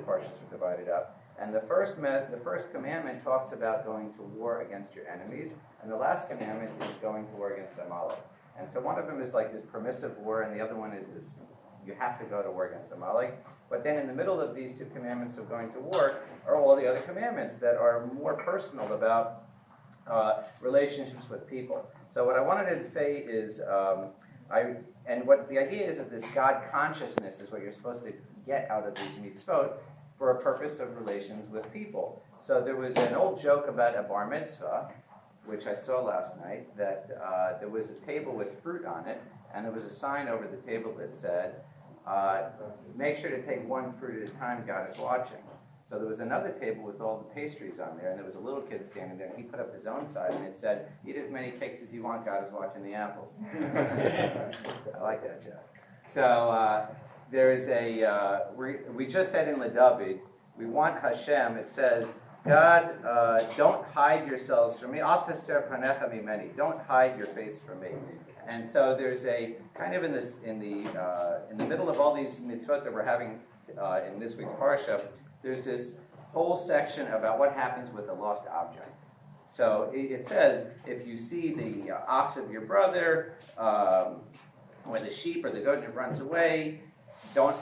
parshas are divided up. And the first commandment talks about going to war against your enemies, and the last commandment is going to war against Amalek. And so one of them is like this permissive war, and the other one is this, you have to go to war against Amalek. But then in the middle of these two commandments of going to war are all the other commandments that are more personal about relationships with people. So what I wanted to say is, what the idea is that this God consciousness is what you're supposed to get out of these mitzvot for a purpose of relations with people. So there was an old joke about a bar mitzvah, which I saw last night, that there was a table with fruit on it, and there was a sign over the table that said, make sure to take one fruit at a time, God is watching. So there was another table with all the pastries on there, and there was a little kid standing there, and he put up his own side, and it said, eat as many cakes as you want, God is watching the apples. I like that joke. So there is we just said in David, we want Hashem, it says, God, don't hide yourselves from me. Don't hide your face from me. And so there's a kind of in the middle of all these mitzvot that we're having in this week's parsha, there's this whole section about what happens with a lost object. So it says, if you see the ox of your brother, or the sheep or the goat that runs away,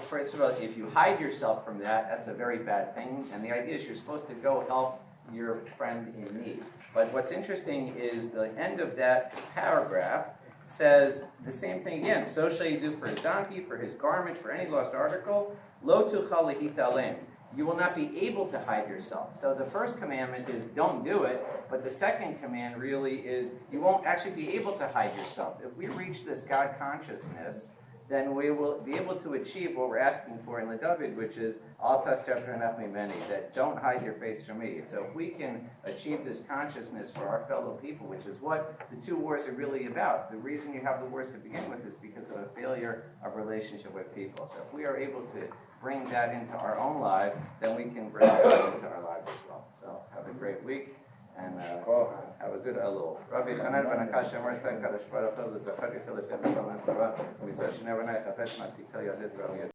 first of all, if you hide yourself from that, that's a very bad thing. And the idea is you're supposed to go help your friend in need. But what's interesting is the end of that paragraph says the same thing again. So shall you do for his donkey, for his garment, for any lost article. Lo tuchal lehitalem. You will not be able to hide yourself. So the first commandment is don't do it, but the second command really is you won't actually be able to hide yourself. If we reach this God consciousness, then we will be able to achieve what we're asking for in the David, which is al tashtav'naf mimeni, that don't hide your face from me. So if we can achieve this consciousness for our fellow people, which is what the two wars are really about. The reason you have the wars to begin with is because of a failure of relationship with people. So if we are able to bring that into our own lives, then we can bring that into our lives as well. So have a great week. And have a good Elul. Rabbi Chanan ben Akash Amar Tzadek Kadosh Baruch Hu L'Zachar Yisrael L'Shem B'Shalom Torah U'Mitzvah Shnei B'nai Chafetz Matzikal Yadid V'Al Yad